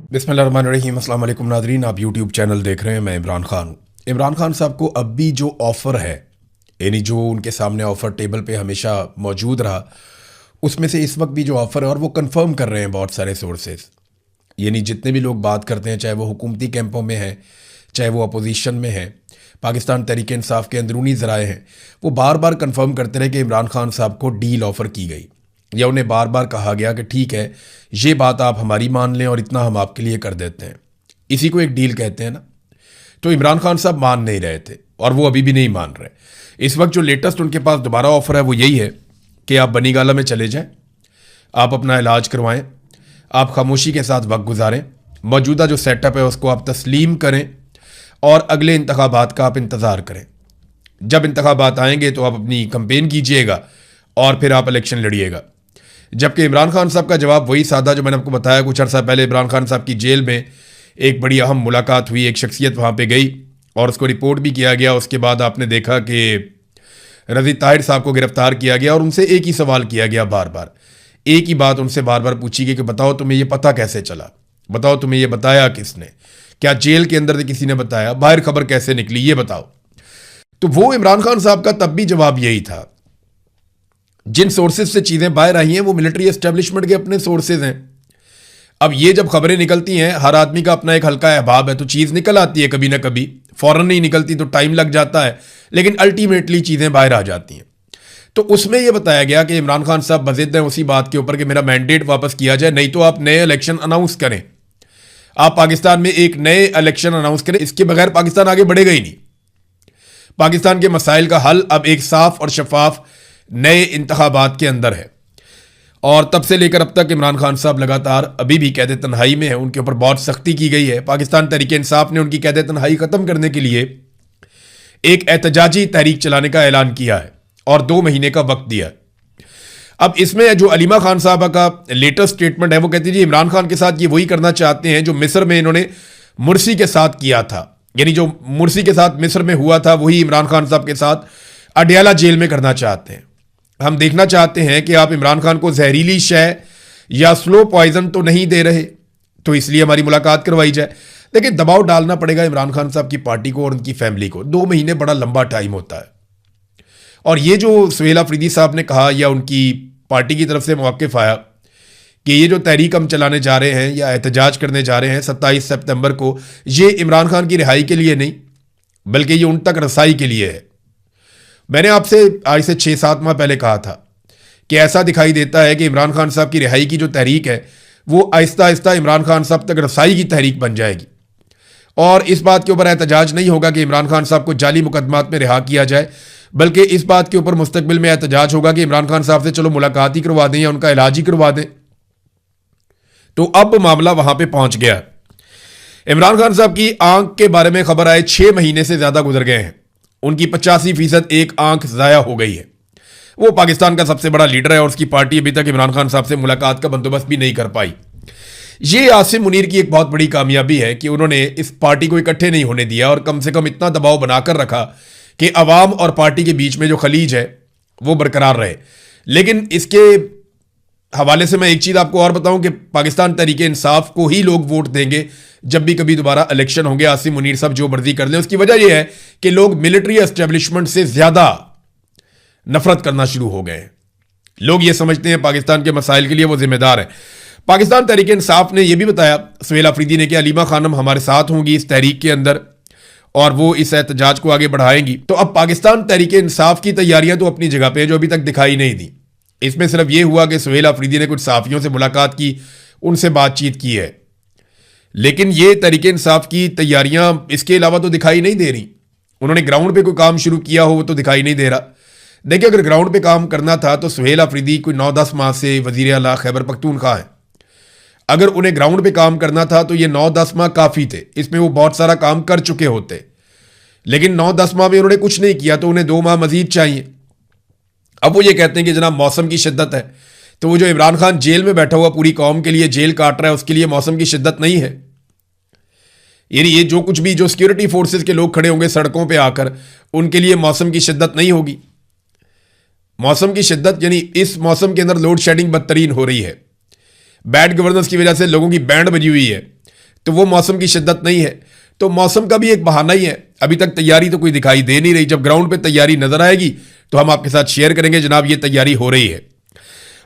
बिस्मिल्लाहिर्रहमानिर्रहीम। अस्सलाम वालेकुम नादरीन, आप यूट्यूब चैनल देख रहे हैं। मैं इमरान खान। इमरान खान साहब को अब भी जो ऑफ़र है, यानी जो उनके सामने ऑफ़र टेबल पे हमेशा मौजूद रहा, उसमें से इस वक्त भी जो ऑफ़र है और वो कंफर्म कर रहे हैं बहुत सारे सोर्सेज, यानी जितने भी लोग बात करते हैं, चाहे वो हुकूमती कैंपों में हैं, चाहे वो अपोजिशन में हैं, पाकिस्तान तहरीक इंसाफ के अंदरूनी ज़राए हैं, वो बार बार कंफर्म करते रहे कि इमरान खान साहब को डील ऑफ़र की गई, या उन्हें बार बार कहा गया कि ठीक है, ये बात आप हमारी मान लें और इतना हम आपके लिए कर देते हैं। इसी को एक डील कहते हैं ना। तो इमरान खान साहब मान नहीं रहे थे और वो अभी भी नहीं मान रहे। इस वक्त जो लेटेस्ट उनके पास दोबारा ऑफर है वो यही है कि आप बनीगाला में चले जाएं, आप अपना इलाज करवाएं, आप खामोशी के साथ वक्त गुजारें, मौजूदा जो सेटअप है उसको आप तस्लीम करें और अगले इंतखाबात का आप इंतज़ार करें। जब इंतखाबात आएंगे तो आप अपनी कंपेन कीजिएगा और फिर आप इलेक्शन लड़िएगा। जबकि इमरान खान साहब का जवाब वही सादा जो मैंने आपको बताया। कुछ अर्सा पहले इमरान खान साहब की जेल में एक बड़ी अहम मुलाकात हुई, एक शख्सियत वहाँ पे गई और उसको रिपोर्ट भी किया गया। उसके बाद आपने देखा कि रज़ी ताहिर साहब को गिरफ्तार किया गया और उनसे एक ही सवाल किया गया, बार बार एक ही बात उनसे बार बार पूछी गई कि बताओ तुम्हें ये पता कैसे चला, बताओ तुम्हें ये बताया किसने, क्या जेल के अंदर से किसी ने बताया, बाहर खबर कैसे निकली, ये बताओ। तो वो इमरान खान साहब का तब भी जवाब यही था। जिन सोर्सेज से चीज़ें बाहर आई हैं वो मिलिट्री एस्टेब्लिशमेंट के अपने सोर्सेज हैं। अब ये जब खबरें निकलती हैं, हर आदमी का अपना एक हल्का अहबाब है, तो चीज़ निकल आती है कभी ना कभी, फौरन नहीं निकलती तो टाइम लग जाता है, लेकिन अल्टीमेटली चीज़ें बाहर आ जाती हैं। तो उसमें यह बताया गया कि इमरान खान साहब मज़िद हैं उसी बात के ऊपर कि मेरा मैंडेट वापस किया जाए, नहीं तो आप नए इलेक्शन अनाउंस करें, आप पाकिस्तान में एक नए इलेक्शन अनाउंस करें, इसके बगैर पाकिस्तान आगे बढ़ेगा ही नहीं। पाकिस्तान के मसाइल का हल अब एक साफ और शफाफ नए इंतखाबात के अंदर है। और तब से लेकर अब तक इमरान खान साहब लगातार अभी भी कैद तन्हाई में है, उनके ऊपर बहुत सख्ती की गई है। पाकिस्तान तहरीक इंसाफ ने उनकी कैद तन्हाई ख़त्म करने के लिए एक एहतजाजी तहरीक चलाने का ऐलान किया है और 2 महीने का वक्त दिया है। अब इसमें जो अलीमा खान साहबा का लेटेस्ट स्टेटमेंट है वो कहती है जी इमरान खान के साथ ये वही करना चाहते हैं जो मिस्र में इन्होंने मुर्सी के साथ किया था, यानी जो मुर्सी के साथ मिस्र में हुआ था वही इमरान खान साहब के साथ अडयाला जेल में करना चाहते हैं। हम देखना चाहते हैं कि आप इमरान खान को जहरीली शय या स्लो पॉइजन तो नहीं दे रहे, तो इसलिए हमारी मुलाकात करवाई जाए। देखिए, दबाव डालना पड़ेगा इमरान खान साहब की पार्टी को और उनकी फैमिली को। 2 महीने बड़ा लंबा टाइम होता है। और ये जो सुहेल अफरीदी साहब ने कहा या उनकी पार्टी की तरफ से मौक़िफ़ आया कि ये जो तहरीक हम चलाने जा रहे हैं या एहतजाज करने जा रहे हैं 27 सितंबर को, ये इमरान खान की रिहाई के लिए नहीं बल्कि ये उन तक रसाई के लिए है। मैंने आपसे आज से 6-7 माह पहले कहा था कि ऐसा दिखाई देता है कि इमरान खान साहब की रिहाई की जो तहरीक है वो आहिस्ता आहिस्ता इमरान खान साहब तक रसाई की तहरीक बन जाएगी। और इस बात के ऊपर एहतजाज नहीं होगा कि इमरान खान साहब को जाली मुकदमात में रिहा किया जाए, बल्कि इस बात के ऊपर मुस्तकबिल में एहतजाज होगा कि इमरान खान साहब से चलो मुलाकात ही करवा दें या उनका इलाज ही करवा दें। तो अब मामला वहां पर पहुंच गया। इमरान खान साहब की आंख के बारे में खबर आए 6 महीने से ज़्यादा गुजर गए हैं। उनकी 85% एक आंख ज़ाया हो गई है। वो पाकिस्तान का सबसे बड़ा लीडर है और उसकी पार्टी अभी तक इमरान खान साहब से मुलाकात का बंदोबस्त भी नहीं कर पाई। ये आसिम मुनीर की एक बहुत बड़ी कामयाबी है कि उन्होंने इस पार्टी को इकट्ठे नहीं होने दिया और कम से कम इतना दबाव बनाकर रखा कि अवाम और पार्टी के बीच में जो खलीज है वो बरकरार रहे। लेकिन इसके हवाले से मैं एक चीज़ आपको और बताऊं कि पाकिस्तान तहरीक इंसाफ को ही लोग वोट देंगे जब भी कभी दोबारा इलेक्शन होंगे। आसिम मुनीर साहब जो मर्जी कर लें, उसकी वजह यह है कि लोग मिलिट्री एस्टेब्लिशमेंट से ज़्यादा नफरत करना शुरू हो गए हैं। लोग ये समझते हैं पाकिस्तान के मसाइल के लिए वो जिम्मेदार है। पाकिस्तान तहरीक इंसाफ ने यह भी बताया, सुहेल अफरीदी ने, कि अलीमा खानम हमारे साथ होंगी इस तहरीक के अंदर और वो इस एहतजाज को आगे बढ़ाएंगी। तो अब पाकिस्तान तहरीक इंसाफ की तैयारियां तो अपनी जगह पे जो अभी तक दिखाई नहीं दी। इसमें सिर्फ ये हुआ कि सुहेल अफरीदी ने कुछ सहाफ़ियों से मुलाकात की, उनसे बातचीत की है, लेकिन ये तहरीक इंसाफ की तैयारियां इसके अलावा तो दिखाई नहीं दे रही। उन्होंने ग्राउंड पे कोई काम शुरू किया हो वो तो दिखाई नहीं दे रहा। देखिए, अगर ग्राउंड पे काम करना था तो सुहेल अफरीदी कोई 9-10 माह से वज़ीर आला खैबर पख्तूनख्वा है। अगर उन्हें ग्राउंड पे काम करना था तो ये 9-10 माह काफ़ी थे, इसमें वो बहुत सारा काम कर चुके होते। लेकिन 9-10 माह में उन्होंने कुछ नहीं किया तो उन्हें 2 माह मजीद चाहिए। अब वो ये कहते हैं कि जनाब मौसम की शिद्दत है, तो वो जो इमरान खान जेल में बैठा हुआ पूरी कौम के लिए जेल काट रहा है उसके लिए मौसम की शिद्दत नहीं है। यानी ये जो कुछ भी जो सिक्योरिटी फोर्सेस के लोग खड़े होंगे सड़कों पे आकर, उनके लिए मौसम की शिद्दत नहीं होगी। मौसम की शिद्दत यानी इस मौसम के अंदर लोड शेडिंग बदतरीन हो रही है। बैड गवर्नेंस की वजह से लोगों की बैंड बजी हुई है। तो वो मौसम की शिद्दत नहीं है, तो मौसम का भी एक बहाना ही है। अभी तक तैयारी तो कोई दिखाई दे नहीं रही। जब ग्राउंड पे तैयारी नजर आएगी तो हम आपके साथ शेयर करेंगे जनाब ये तैयारी हो रही है।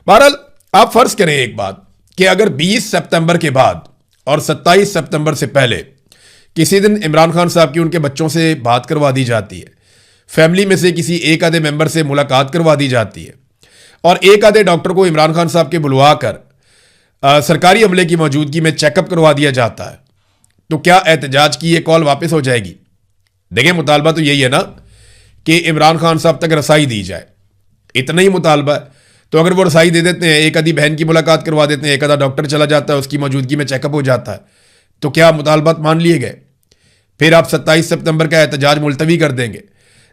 बहरहाल आप फर्ज करें एक बात कि अगर 20 सितंबर के बाद और 27 सितंबर से पहले किसी दिन इमरान खान साहब की उनके बच्चों से बात करवा दी जाती है, फैमिली में से किसी एक आधे मेंबर से मुलाकात करवा दी जाती है और एक आधे डॉक्टर को इमरान खान साहब के बुलवा कर सरकारी अमले की मौजूदगी में चेकअप करवा दिया जाता है, तो क्या एहतजाज की ये कॉल वापस हो जाएगी? देखिए, मुतालबा तो यही है ना कि इमरान खान साहब तक रसाई दी जाए, इतना ही मुतालबा है। तो अगर वो रसाई दे देते हैं, एक आधी बहन की मुलाकात करवा देते हैं, एक आधा डॉक्टर चला जाता है, उसकी मौजूदगी में चेकअप हो जाता है, तो क्या मुतालबात मान लिए गए? फिर आप 27 सितंबर का एहतजाज मुलतवी कर देंगे।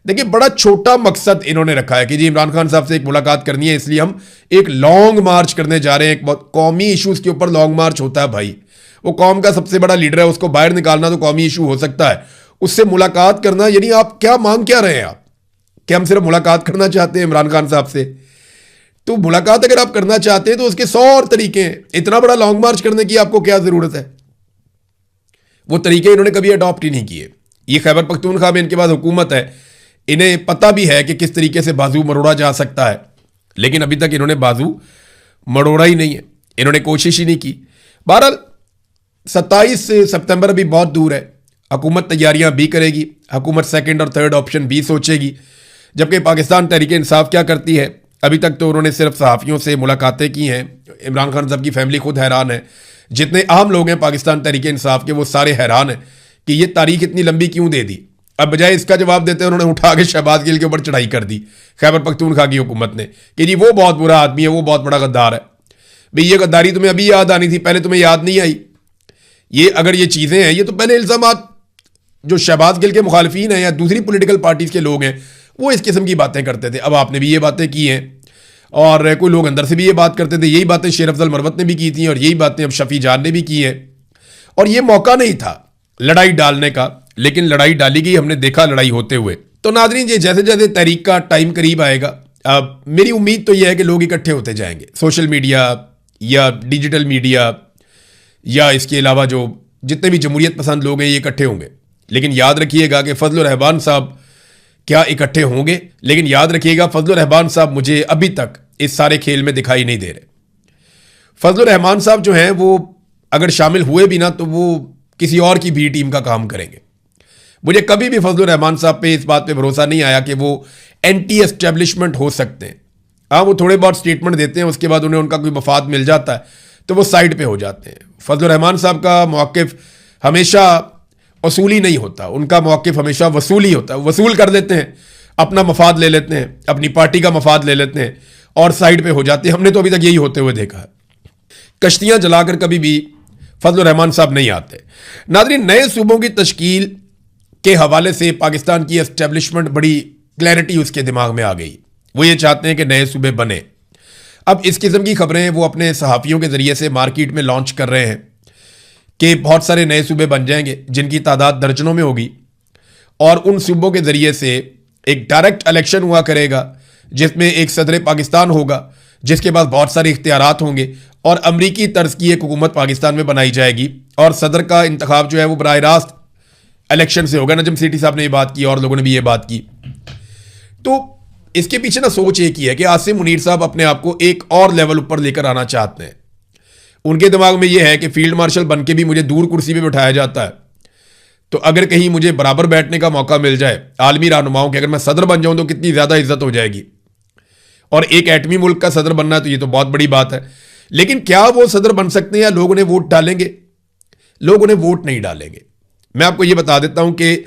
देखिए, बड़ा छोटा मकसद इन्होंने रखा है कि जी इमरान खान साहब से एक मुलाकात करनी है, इसलिए हम एक लॉन्ग मार्च करने जा रहे हैं। एक बहुत कौमी इशूज़ के ऊपर लॉन्ग मार्च होता है भाई। वो कौम का सबसे बड़ा लीडर है, उसको बाहर निकालना तो कौमी इशू हो सकता है, उससे मुलाकात करना, यानी आप क्या मांग क्या रहे हैं? आप क्या हम सिर्फ मुलाकात करना चाहते हैं इमरान खान साहब से? तो मुलाकात अगर आप करना चाहते हैं तो उसके 100 और तरीके हैं। इतना बड़ा लॉन्ग मार्च करने की आपको क्या जरूरत है? वो तरीके इन्होंने कभी अडॉप्ट ही नहीं किए। ये खैबर पख्तूनख्वा में इनके पास हुकूमत है, इन्हें पता भी है कि किस तरीके से बाजू मरोड़ा जा सकता है, लेकिन अभी तक इन्होंने बाजू मरोड़ा ही नहीं है, इन्होंने कोशिश ही नहीं की। बहरहाल 27 सितंबर अभी बहुत दूर है, हुकूमत तैयारियां भी करेगी, हुकूमत सेकंड और थर्ड ऑप्शन भी सोचेगी। जबकि पाकिस्तान तहरीक इंसाफ क्या करती है, अभी तक तो उन्होंने सिर्फ सहाफ़ियों से मुलाकातें की हैं। इमरान खान साहब की फैमिली खुद हैरान है, जितने अहम लोग हैं पाकिस्तान तहरीक इंसाफ के वो सारे हैरान हैं कि ये तारीख इतनी लंबी क्यों दे दी। अब बजाय इसका जवाब देते हैं उन्होंने उठा के शहबाज गिल के ऊपर चढ़ाई कर दी खैबर पख्तूनख्वा की हुकूमत ने कि जी वो बहुत बुरा आदमी है, वो बहुत बड़ा गद्दार है। भाई ये गद्दारी तुम्हें अभी याद आनी थी, पहले तुम्हें याद नहीं आई? ये अगर ये चीज़ें हैं, ये तो पहले इल्ज़ामात जो शहबाज गिल के मुखालफीन हैं या दूसरी पॉलिटिकल पार्टीज़ के लोग हैं वो इस किस्म की बातें करते थे। अब आपने भी ये बातें की हैं और कोई लोग अंदर से भी ये बात करते थे। यही बातें शेर अफजल मरवत ने भी की थी और यही बातें अब शफी जान ने भी की हैं। और ये मौका नहीं था लड़ाई डालने का, लेकिन लड़ाई डाली गई, हमने देखा लड़ाई होते हुए। तो नादरीन, ये जैसे जैसे तहरीक का टाइम करीब आएगा, मेरी उम्मीद तो यह है कि लोग इकट्ठे होते जाएंगे, सोशल मीडिया या डिजिटल मीडिया या इसके अलावा जो जितने भी जमहूरियत पसंद लोग हैं ये इकट्ठे होंगे। लेकिन याद रखिएगा कि फजल रहमान साहब क्या इकट्ठे होंगे, लेकिन याद रखिएगा फजल रहमान साहब मुझे अभी तक इस सारे खेल में दिखाई नहीं दे रहे। फजल रहमान साहब जो हैं वो अगर शामिल हुए भी ना तो वो किसी और की भी टीम का काम करेंगे। मुझे कभी भी फजल रहमान साहब पे इस बात पे भरोसा नहीं आया कि वो एंटी एस्टेब्लिशमेंट हो सकते हैं। हाँ, वो थोड़े बहुत स्टेटमेंट देते हैं, उसके बाद उन्हें उनका कोई मफाद मिल जाता है तो वो साइड पे हो जाते हैं। फजल रहमान साहब का मौक़िफ़ हमेशा असूली नहीं होता, उनका मौक़िफ़ हमेशा वसूली होता है। वसूल कर लेते हैं, अपना मफाद ले लेते हैं, अपनी पार्टी का मफाद ले लेते हैं और साइड पे हो जाते हैं। हमने तो अभी तक यही होते हुए देखा है। कश्तियाँ जलाकर कभी भी फजल रहमान साहब नहीं आते। नाज़रीन, नए सूबों की तश्कील के हवाले से पाकिस्तान की एस्टेब्लिशमेंट बड़ी क्लैरिटी उसके दिमाग में आ गई। वो ये चाहते हैं कि नए सूबे बने। अब इस किस्म की खबरें वो अपने सहाफ़ियों के ज़रिए से मार्केट में लॉन्च कर रहे हैं कि बहुत सारे नए सूबे बन जाएंगे जिनकी तादाद दर्जनों में होगी और उन सूबों के ज़रिए से एक डायरेक्ट इलेक्शन हुआ करेगा जिसमें एक सदर पाकिस्तान होगा जिसके पास बहुत सारे इख्तियारात होंगे और अमरीकी तर्ज की एक हुकूमत पाकिस्तान में बनाई जाएगी और सदर का इंतखाब जो है वो बराह रास्त इलेक्शन से होगा। नजम सीठी साहब ने ये बात की और लोगों ने भी ये बात की। तो इसके पीछे ना सोच एक ही है कि आसिम मुनीर साहब अपने आप को एक और लेवल ऊपर लेकर आना चाहते हैं। उनके दिमाग में यह है कि फील्ड मार्शल बन के भी मुझे दूर कुर्सी पे बिठाया जाता है, तो अगर कहीं मुझे बराबर बैठने का मौका मिल जाए आलमी रहनुमाओं के, अगर मैं सदर बन जाऊं तो कितनी ज़्यादा इज्जत हो जाएगी। और एक एटमी मुल्क का सदर बनना है तो ये तो बहुत बड़ी बात है। लेकिन क्या वो सदर बन सकते हैं या लोग उन्हें वोट डालेंगे? लोग उन्हें वोट नहीं डालेंगे। मैं आपको ये बता देता हूं कि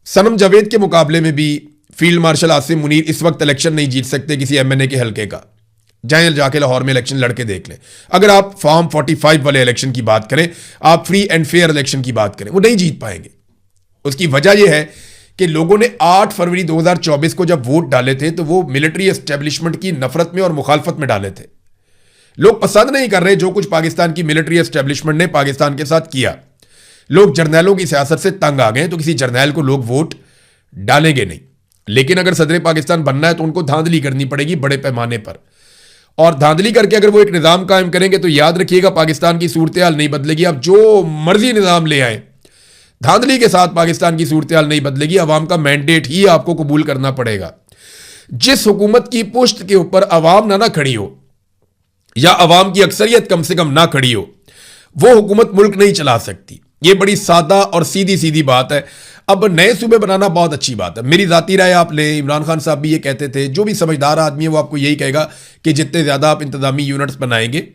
सनम जावेद के मुकाबले में भी फील्ड मार्शल आसिम मुनीर इस वक्त इलेक्शन नहीं जीत सकते किसी एमएनए के हल्के का। जाएं जाके लाहौर में इलेक्शन लड़के देख लें। अगर आप फॉर्म 45 वाले इलेक्शन की बात करें, आप फ्री एंड फेयर इलेक्शन की बात करें, वो नहीं जीत पाएंगे। उसकी वजह यह है कि लोगों ने 8 फरवरी 2024 को जब वोट डाले थे तो वो मिलिट्री एस्टेब्लिशमेंट की नफरत में और मुखालफत में डाले थे। लोग पसंद नहीं कर रहे जो कुछ पाकिस्तान की मिलिट्री एस्टेब्लिशमेंट ने पाकिस्तान के साथ किया। लोग जर्नैलों की सियासत से तंग आ गए तो किसी जर्नैल को लोग वोट डालेंगे नहीं। लेकिन अगर सदर पाकिस्तान बनना है तो उनको धांधली करनी पड़ेगी बड़े पैमाने पर। और धांधली करके अगर वो एक निज़ाम कायम करेंगे तो याद रखिएगा पाकिस्तान की सूरत हाल नहीं बदलेगी। आप जो मर्जी निज़ाम ले आए, धांधली के साथ पाकिस्तान की सूरत हाल नहीं बदलेगी। अवाम का मैंडेट ही आपको कबूल करना पड़ेगा। जिस हुकूमत की पुश्त के ऊपर अवाम ना खड़ी हो या अवाम की अक्सरियत कम से कम ना खड़ी हो, वो हुकूमत मुल्क नहीं चला सकती। ये बड़ी सादा और सीधी सीधी बात है। अब नए सूबे बनाना बहुत अच्छी बात है, मेरी जाती राय आप ले। इमरान खान साहब भी ये कहते थे, जो भी समझदार आदमी है वो आपको यही कहेगा कि जितने ज़्यादा आप इंतजामी यूनिट्स बनाएंगे,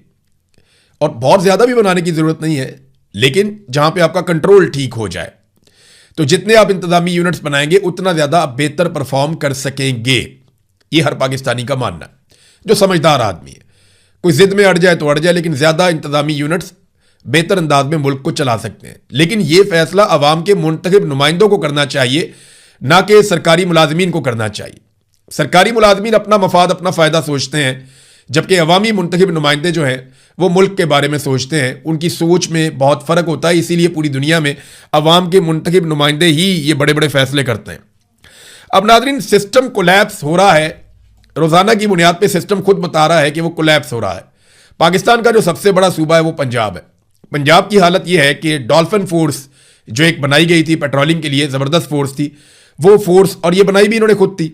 और बहुत ज़्यादा भी बनाने की ज़रूरत नहीं है, लेकिन जहां पे आपका कंट्रोल ठीक हो जाए, तो जितने आप इंतजामी यूनिट्स बनाएंगे उतना ज़्यादा आप बेहतर परफॉर्म कर सकेंगे। ये हर पाकिस्तानी का मानना है, जो समझदार आदमी है। कोई जिद में अड़ जाए तो अड़ जाए, लेकिन ज़्यादा इंतजामी यूनिट्स बेहतर अंदाज में मुल्क को चला सकते हैं। लेकिन यह फैसला अवाम के मुंतखब नुमाइंदों को करना चाहिए, ना कि सरकारी मुलाजमीन को करना चाहिए। सरकारी मुलाजमीन अपना मफाद, अपना फ़ायदा सोचते हैं, जबकि अवामी मुंतखब नुमाइंदे जो हैं वो मुल्क के बारे में सोचते हैं। उनकी सोच में बहुत फ़र्क होता है, इसीलिए पूरी दुनिया में अवाम के मुंतखब नुमाइंदे ही ये बड़े बड़े फैसले करते हैं। अब नाज़रीन, सिस्टम कोलैप्स हो रहा है, रोज़ाना की बुनियाद पर सिस्टम खुद बता रहा है कि वो कोलैप्स हो रहा है। पाकिस्तान का जो सबसे बड़ा सूबा है वो पंजाब है। पंजाब की हालत यह है कि डॉल्फिन फोर्स जो एक बनाई गई थी पेट्रोलिंग के लिए, ज़बरदस्त फोर्स थी वो फोर्स, और ये बनाई भी इन्होंने खुद थी।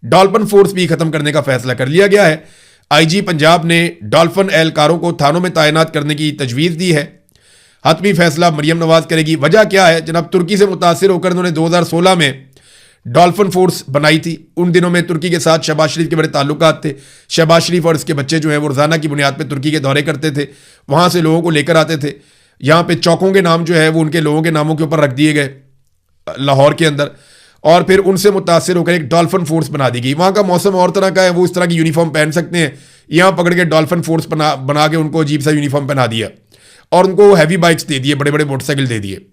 डॉल्फिन फोर्स भी ख़त्म करने का फैसला कर लिया गया है। आईजी पंजाब ने डॉल्फिन एहलकारों को थानों में तैनात करने की तजवीज़ दी है। हतमी फैसला मरियम नवाज करेगी। वजह क्या है जनाब, तुर्की से मुतासिर होकर उन्होंने 2016 में डॉल्फिन फोर्स बनाई थी। उन दिनों में तुर्की के साथ शहबाज शरीफ के बड़े ताल्लुकात थे। शहबाज शरीफ और इसके बच्चे जो हैं वो रोज़ाना की बुनियाद पे तुर्की के दौरे करते थे, वहाँ से लोगों को लेकर आते थे। यहाँ पे चौकों के नाम जो है वो उनके लोगों के नामों के ऊपर रख दिए गए लाहौर के अंदर, और फिर उनसे मुतासिर होकर एक डॉल्फिन फोर्स बना दी गई। वहाँ का मौसम और तरह का है, वो इस तरह की यूनिफॉर्म पहन सकते हैं। यहाँ पकड़ के डॉल्फिन फोर्स बना के उनको अजीब सा यूनिफॉर्म पहना दिया और उनको हैवी बाइक्स दे दिए, बड़े बड़े मोटरसाइकिल दे दिए।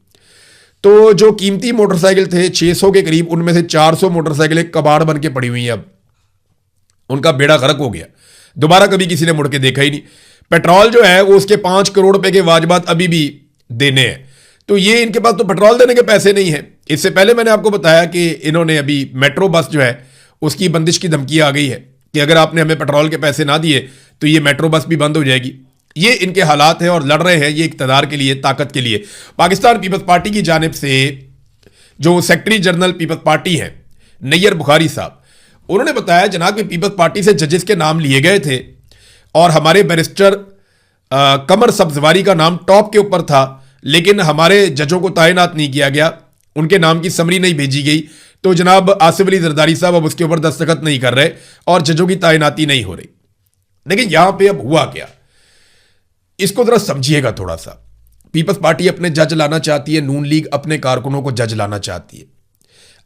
तो जो कीमती मोटरसाइकिल थे 600 के करीब, उनमें से 400 मोटरसाइकिलें कबाड़ बन के पड़ी हुई हैं। अब उनका बेड़ा गर्क हो गया, दोबारा कभी किसी ने मुड़ के देखा ही नहीं। पेट्रोल जो है वो उसके 5 करोड़ रुपए के वाजबात अभी भी देने हैं, तो ये इनके पास तो पेट्रोल देने के पैसे नहीं है। इससे पहले मैंने आपको बताया कि इन्होंने अभी मेट्रो बस जो है उसकी बंदिश की धमकी आ गई है कि अगर आपने हमें पेट्रोल के पैसे ना दिए तो ये मेट्रो बस भी बंद हो जाएगी। ये इनके हालात हैं और लड़ रहे हैं ये इक़्तिदार के लिए, ताकत के लिए। पाकिस्तान पीपल्स पार्टी की जानिब से जो सेक्रेटरी जनरल पीपल्स पार्टी हैं नैयर बुखारी साहब, उन्होंने बताया जनाब कि पीपल्स पार्टी से जजेस के नाम लिए गए थे और हमारे बैरिस्टर कमर सब्जवारी का नाम टॉप के ऊपर था, लेकिन हमारे जजों को तैनात नहीं किया गया, उनके नाम की समरी नहीं भेजी गई। तो जनाब आसिफ अली जरदारी साहब अब उसके ऊपर दस्तखत नहीं कर रहे और जजों की तैनाती नहीं हो रही। लेकिन यहां पे अब हुआ क्या, इसको जरा समझिएगा थोड़ा सा। पीपल्स पार्टी अपने जज लाना चाहती है, नून लीग अपने कारकुनों को जज लाना चाहती है।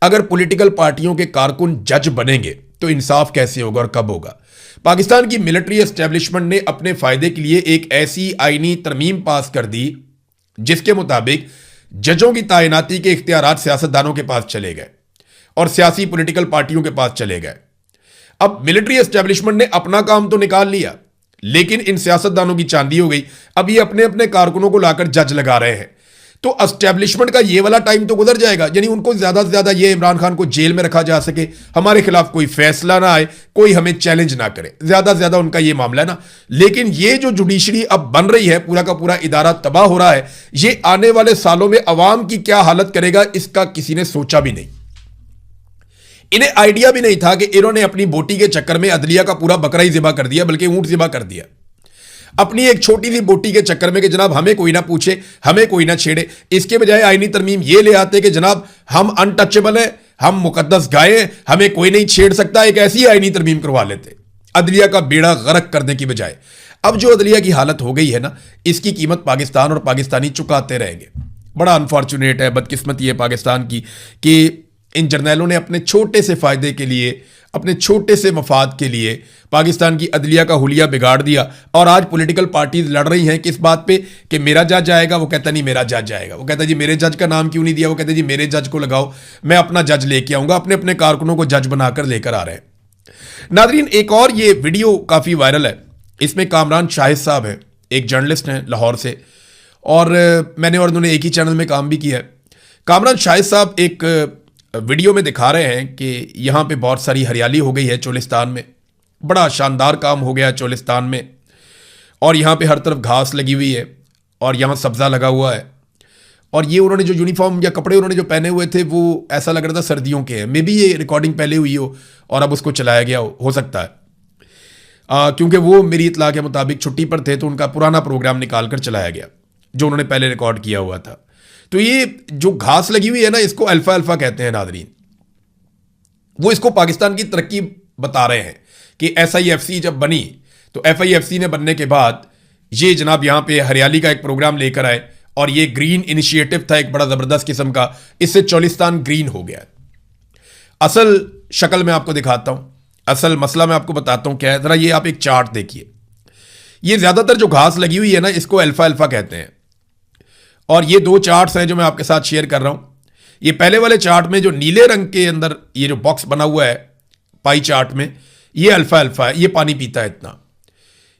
अगर पॉलिटिकल पार्टियों के कारकुन जज बनेंगे तो इंसाफ कैसे होगा और कब होगा? पाकिस्तान की मिलिट्री एस्टेब्लिशमेंट ने अपने फायदे के लिए एक ऐसी आईनी तरमीम पास कर दी जिसके मुताबिक जजों की तैनाती के इख्तियारात सियासतदानों के पास चले गए और सियासी पॉलिटिकल पार्टियों के पास चले गए। अब मिलिट्री एस्टेब्लिशमेंट ने अपना काम तो निकाल लिया, लेकिन इन सियासतदानों की चांदी हो गई। अब ये अपने अपने कारकुनों को लाकर जज लगा रहे हैं। तो एस्टेब्लिशमेंट का ये वाला टाइम तो गुजर जाएगा, यानी उनको ज्यादा से ज्यादा ये इमरान खान को जेल में रखा जा सके, हमारे खिलाफ कोई फैसला ना आए, कोई हमें चैलेंज ना करे, ज्यादा से ज्यादा उनका ये मामला है ना। लेकिन ये जो जुडिशरी अब बन रही है, पूरा का पूरा इदारा तबाह हो रहा है, ये आने वाले सालों में अवाम की क्या हालत करेगा इसका किसी ने सोचा भी नहीं। इन्हें आइडिया भी नहीं था कि इन्होंने अपनी बोटी के चक्कर में अदलिया का पूरा बकरा ही ज़िबा कर दिया, बल्कि ऊंट ज़िबा कर दिया अपनी एक छोटी सी बोटी के चक्कर में कि जनाब हमें कोई ना पूछे, हमें कोई ना छेड़े। इसके बजाय आईनी तरमीम ये ले आते कि जनाब हम अनटचेबल हैं, हम मुकद्दस गाय हैं, हमें कोई नहीं छेड़ सकता। एक ऐसी आईनी तरमीम करवा लेते अदलिया का बेड़ा गर्क करने की बजाय। अब जो अदलिया की हालत हो गई है ना, इसकी कीमत पाकिस्तान और पाकिस्तानी चुकाते रहेंगे। बड़ा अनफॉर्चुनेट है, बदकिस्मती है पाकिस्तान की कि इन जर्नैलों ने अपने छोटे से फ़ायदे के लिए, अपने छोटे से मफाद के लिए पाकिस्तान की अदलिया का हुलिया बिगाड़ दिया। और आज पॉलिटिकल पार्टीज लड़ रही हैं किस बात पे कि मेरा जज आएगा, वो कहता नहीं मेरा जज आएगा, वो कहता जी मेरे जज का नाम क्यों नहीं दिया, वो कहते जी मेरे जज को लगाओ, मैं अपना जज लेके आऊँगा। अपने अपने कारकुनों को जज बनाकर लेकर आ रहे हैं। नादरीन, एक और ये वीडियो काफ़ी वायरल है। इसमें कामरान शाहिद साहब हैं, एक जर्नलिस्ट हैं लाहौर से, और मैंने और उन्होंने एक ही चैनल में काम भी किया है। कामरान शाहिद साहब एक वीडियो में दिखा रहे हैं कि यहाँ पे बहुत सारी हरियाली हो गई है चोलिस्तान में, बड़ा शानदार काम हो गया चोलिस्तान में। और यहाँ पे हर तरफ घास लगी हुई है और यहाँ सब्ज़ा लगा हुआ है। और ये उन्होंने जो यूनिफॉर्म या कपड़े उन्होंने जो पहने हुए थे वो ऐसा लग रहा था सर्दियों के हैं। मे बी ये रिकॉर्डिंग पहले हुई हो और अब उसको चलाया गया हो सकता है। क्योंकि वो मेरी इत्तला के मुताबिक छुट्टी पर थे तो उनका पुराना प्रोग्राम निकाल कर चलाया गया जो उन्होंने पहले रिकॉर्ड किया हुआ था। तो ये जो घास लगी हुई है ना, इसको अल्फा अल्फा कहते हैं नादरीन। वो इसको पाकिस्तान की तरक्की बता रहे हैं कि SIFC जब बनी तो FIFC ने बनने के बाद ये जनाब यहाँ पे हरियाली का एक प्रोग्राम लेकर आए और ये ग्रीन इनिशिएटिव था एक बड़ा ज़बरदस्त किस्म का। इससे चोलिस्तान ग्रीन हो गया। असल शक्ल मैं आपको दिखाता हूँ, असल मसला मैं आपको बताता हूँ क्या है। ज़रा ये आप एक चार्ट देखिए। ये ज़्यादातर जो घास लगी हुई है ना, इसको अल्फा अल्फा कहते हैं। और ये दो चार्ट्स हैं जो मैं आपके साथ शेयर कर रहा हूँ। ये पहले वाले चार्ट में जो नीले रंग के अंदर ये जो बॉक्स बना हुआ है पाई चार्ट में, ये अल्फा अल्फा है, ये पानी पीता है इतना।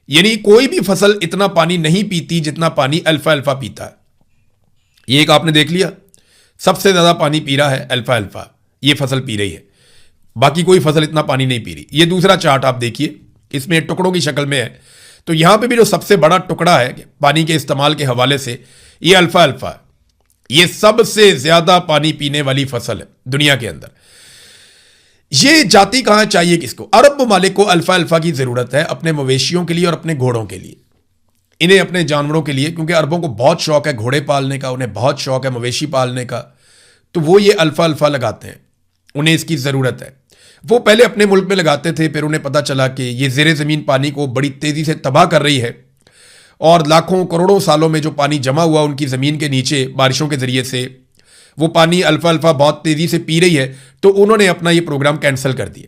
यानी कोई भी फसल इतना पानी नहीं पीती जितना पानी अल्फा अल्फा पीता है। ये एक आपने देख लिया, सबसे ज्यादा पानी पी रहा है अल्फा अल्फा, ये फसल पी रही है, बाकी कोई फसल इतना पानी नहीं पी रही। ये दूसरा चार्ट आप देखिए, इसमें टुकड़ों की शक्ल में है। तो यहां पे भी जो सबसे बड़ा टुकड़ा है पानी के इस्तेमाल के हवाले से, ये अल्फा अल्फा है। ये सबसे ज्यादा पानी पीने वाली फसल है दुनिया के अंदर। ये जाति कहां चाहिए किसको? अरब ममालिक को अल्फा अल्फा की जरूरत है अपने मवेशियों के लिए और अपने घोड़ों के लिए, इन्हें अपने जानवरों के लिए, क्योंकि अरबों को बहुत शौक है घोड़े पालने का, उन्हें बहुत शौक है मवेशी पालने का। तो वो ये अल्फा अल्फा लगाते हैं, उन्हें इसकी ज़रूरत है। वो पहले अपने मुल्क में लगाते थे, फिर उन्हें पता चला कि ये ज़ेरे ज़मीन पानी को बड़ी तेज़ी से तबाह कर रही है और लाखों करोड़ों सालों में जो पानी जमा हुआ उनकी ज़मीन के नीचे बारिशों के ज़रिए से, वो पानी अल्फा अल्फा बहुत तेज़ी से पी रही है। तो उन्होंने अपना ये प्रोग्राम कैंसिल कर दिया।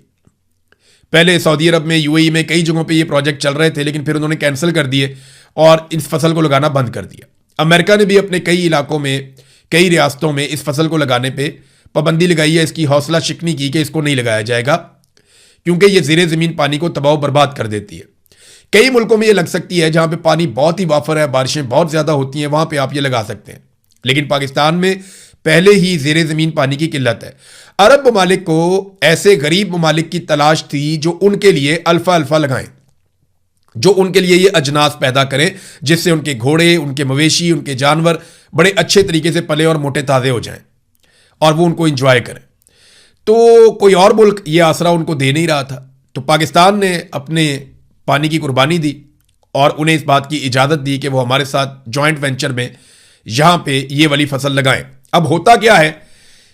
पहले सऊदी अरब में, UAE में कई जगहों पे ये प्रोजेक्ट चल रहे थे, लेकिन फिर उन्होंने कैंसिल कर दिए और इस फसल को लगाना बंद कर दिया। अमेरिका ने भी अपने कई इलाकों में, कई रियासतों में इस फसल को लगाने पे पाबंदी लगाई है, इसकी हौसला शिकनी की कि इसको नहीं लगाया जाएगा क्योंकि ये ज़ेरे ज़मीन पानी को तबाह बर्बाद कर देती है। कई मुल्कों में ये लग सकती है जहां पे पानी बहुत ही वाफर है, बारिशें बहुत ज़्यादा होती हैं, वहां पर आप ये लगा सकते हैं। लेकिन पाकिस्तान में पहले ही ज़ेरे ज़मीन पानी की किल्लत है। अरब ममालिक को ऐसे गरीब ममालिक की तलाश थी जो उनके लिए अल्फा अल्फा लगाएं, जो उनके लिए ये अजनास पैदा करें जिससे उनके घोड़े, उनके मवेशी, उनके जानवर बड़े अच्छे तरीके से पले और मोटे ताज़े हो जाएं और वो उनको इंजॉय करें। तो कोई और मुल्क ये आसरा उनको दे नहीं रहा था। तो पाकिस्तान ने अपने पानी की कुर्बानी दी और उन्हें इस बात की इजाज़त दी कि वो हमारे साथ जॉइंट वेंचर में यहाँ पे ये वाली फसल लगाएं। अब होता क्या है,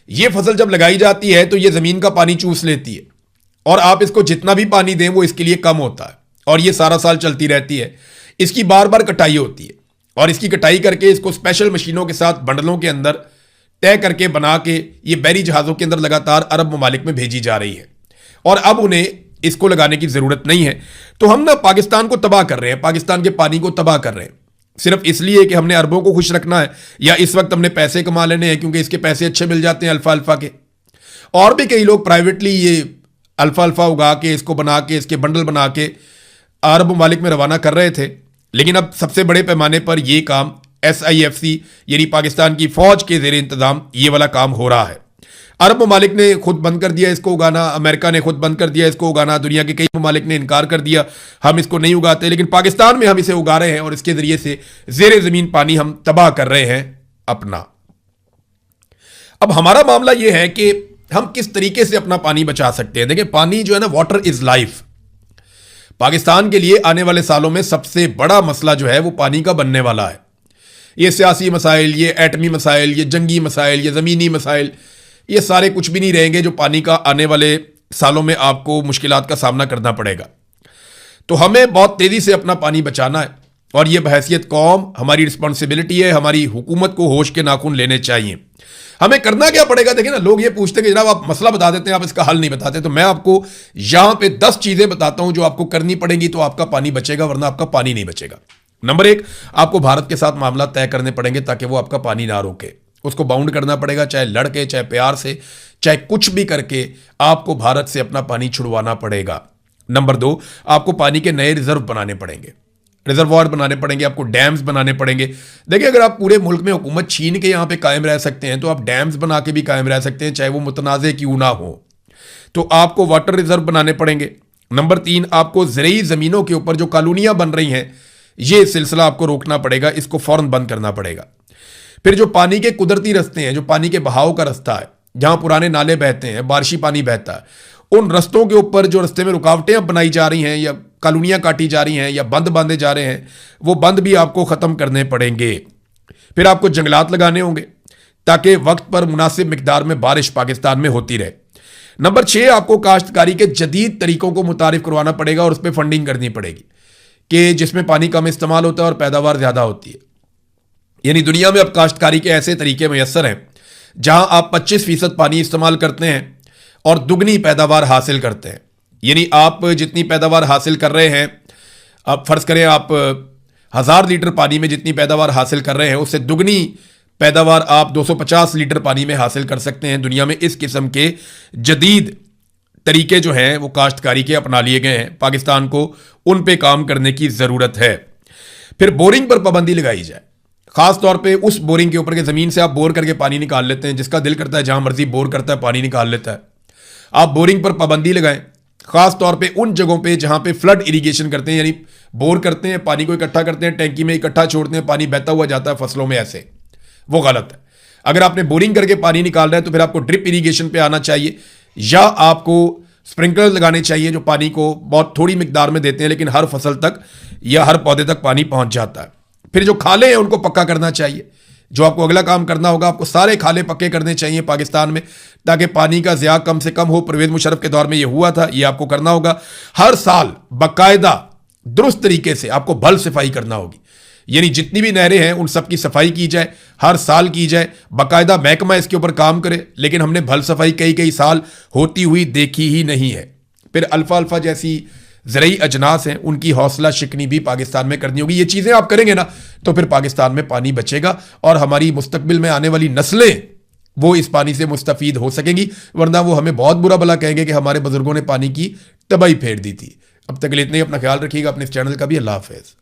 ये फसल जब लगाई जाती है तो ये ज़मीन का पानी चूस लेती है और आप इसको जितना भी पानी दें वो इसके लिए कम होता है और ये सारा साल चलती रहती है। इसकी बार बार कटाई होती है और इसकी कटाई करके इसको स्पेशल मशीनों के साथ बंडलों के अंदर तय करके बना के ये बहरी जहाज़ों के अंदर लगातार अरब ममालिक में भेजी जा रही है और अब उन्हें इसको लगाने की ज़रूरत नहीं है। तो हम ना पाकिस्तान को तबाह कर रहे हैं, पाकिस्तान के पानी को तबाह कर रहे हैं सिर्फ इसलिए कि हमने अरबों को खुश रखना है या इस वक्त हमने पैसे कमा लेने हैं क्योंकि इसके पैसे अच्छे मिल जाते हैं अल्फा अल्फा के। और भी कई लोग प्राइवेटली ये अल्फा अल्फा उगा के, इसको बना के, इसके बंडल बना के अरब ममालिक में रवाना कर रहे थे। लेकिन अब सबसे बड़े पैमाने पर यह काम SIFC यानी पाकिस्तान की फौज के ज़ेरे इंतज़ाम ये वाला काम हो रहा है। अरब ममालिक ने खुद बंद कर दिया इसको उगाना, अमेरिका ने खुद बंद कर दिया इसको उगाना, दुनिया के कई ममालिक ने इनकार कर दिया हम इसको नहीं उगाते, लेकिन पाकिस्तान में हम इसे उगा रहे हैं और इसके ज़रिए से ज़ेरे ज़मीन पानी हम तबाह कर रहे हैं अपना। अब हमारा मामला यह है कि हम किस तरीके से अपना पानी बचा सकते हैं। देखिए, पानी जो है ना, वाटर इज़ लाइफ। पाकिस्तान के लिए आने वाले सालों में सबसे बड़ा मसला जो है वो पानी का बनने वाला है। ये सियासी मसाइल, ये एटमी मसाइल, ये जंगी मसाइल, ये ज़मीनी मसाइल, ये सारे कुछ भी नहीं रहेंगे जो पानी का आने वाले सालों में आपको मुश्किलात का सामना करना पड़ेगा। तो हमें बहुत तेज़ी से अपना पानी बचाना है और ये बहैसियत कौम हमारी रिस्पॉन्सिबिलिटी है। हमारी हुकूमत को होश के नाखून लेने चाहिए। हमें करना क्या पड़ेगा? देखिए ना, लोग ये पूछते हैं कि जनाब आप मसला बता देते हैं, आप इसका हल नहीं बताते। तो मैं आपको यहाँ पे 10 चीज़ें बताता हूँ जो आपको करनी पड़ेंगी तो आपका पानी बचेगा, वरना आपका पानी नहीं बचेगा। नंबर 1, आपको भारत के साथ मामला तय करने पड़ेंगे ताकि वो आपका पानी ना रोके। उसको बाउंड करना पड़ेगा, चाहे लड़के, चाहे प्यार से, चाहे कुछ भी करके आपको भारत से अपना पानी छुड़वाना पड़ेगा। नंबर 2, आपको पानी के नए रिजर्व बनाने पड़ेंगे, रिजर्वायर बनाने पड़ेंगे, आपको डैम्स बनाने पड़ेंगे। देखिए, अगर आप पूरे मुल्क में हुकूमत छीन के यहाँ पे कायम रह सकते हैं तो आप डैम्स बना के भी कायम रह सकते हैं, चाहे वो मुतनाज़े क्यों ना हो। तो आपको वाटर रिजर्व बनाने पड़ेंगे, नंबर 3, आपको ज़रूरी ज़मीनों के ऊपर जो कॉलोनियाँ बन रही हैं, ये सिलसिला आपको रोकना पड़ेगा, इसको फ़ौरन बंद करना पड़ेगा। फिर जो पानी के कुदरती रास्ते हैं, जो पानी के बहाव का रास्ता है, जहाँ पुराने नाले बहते हैं, बारिशी पानी बहता है, उन रास्तों के ऊपर जो रास्ते में रुकावटें अब बनाई जा रही हैं या कॉलोनियाँ काटी जा रही हैं या बंद बांधे जा रहे हैं, वो बंद भी आपको ख़त्म करने पड़ेंगे। फिर आपको जंगलात लगाने होंगे ताकि वक्त पर मुनासिब मिकदार में बारिश पाकिस्तान में होती रहे। नंबर 6, आपको काश्तकारी के जदीद तरीकों को मुतारिफ करवाना पड़ेगा और उस पर फंडिंग करनी पड़ेगी कि जिसमें पानी कम इस्तेमाल होता है और पैदावार ज़्यादा होती है। यानी दुनिया में अब काश्तकारी के ऐसे तरीके मैसर हैं जहां आप 25% पानी इस्तेमाल करते हैं और दुगनी पैदावार हासिल करते हैं। यानी आप जितनी पैदावार हासिल कर रहे हैं, आप फ़र्ज़ करें आप 1000 लीटर पानी में जितनी पैदावार हासिल कर रहे हैं, उससे दुगनी पैदावार आप 250 लीटर पानी में हासिल कर सकते हैं। दुनिया में इस किस्म के जदीद तरीके जो हैं वो काश्तकारी के अपना लिए गए हैं। पाकिस्तान को उन पे काम करने की ज़रूरत है। फिर बोरिंग पर पाबंदी लगाई जाए, ख़ास तौर पे उस बोरिंग के ऊपर के ज़मीन से आप बोर करके पानी निकाल लेते हैं, जिसका दिल करता है जहां मर्जी बोर करता है पानी निकाल लेता है। आप बोरिंग पर पाबंदी लगाएं, ख़ास तौर पे उन जगहों पे जहां पे फ्लड इरिगेशन करते हैं, यानी बोर करते हैं, पानी को इकट्ठा करते हैं, टैंकी में इकट्ठा छोड़ते हैं, पानी बहता हुआ जाता है फसलों में, ऐसे वो गलत है। अगर आपने बोरिंग करके पानी निकाल रहे हैं तो फिर आपको ड्रिप इरिगेशन पे आना चाहिए या आपको स्प्रिंकलर लगाने चाहिए जो पानी को बहुत थोड़ी मिकदार में देते हैं लेकिन हर फसल तक या हर पौधे तक पानी पहुंच जाता है। फिर जो खाले हैं उनको पक्का करना चाहिए। जो आपको अगला काम करना होगा, आपको सारे खाले पक्के करने चाहिए पाकिस्तान में ताकि पानी का ज़िया कम से कम हो। परवेज़ मुशर्रफ के दौर में ये हुआ था, ये आपको करना होगा। हर साल बाकायदा दुरुस्त तरीके से आपको भल सफाई करना होगी, यानी जितनी भी नहरें हैं उन सब की सफाई की जाए, हर साल की जाए, बाकायदा महकमा इसके ऊपर काम करे। लेकिन हमने भल सफाई कई कई साल होती हुई देखी ही नहीं है। फिर अल्फा जैसी ज़रूरी अजनास हैं, उनकी हौसला शिकनी भी पाकिस्तान में करनी होगी। ये चीज़ें आप करेंगे ना तो फिर पाकिस्तान में पानी बचेगा और हमारी मुस्तकबिल में आने वाली नस्लें वो इस पानी से मुस्तफ़ीद हो सकेंगी, वरना वो हमें बहुत बुरा भला कहेंगे कि हमारे बुजुर्गों ने पानी की तबाही फेर दी थी। अब तक के लिए इतना ही। अपना ख्याल रखिएगा, अपने इस चैनल का भी। अल्लाह हाफ़िज़।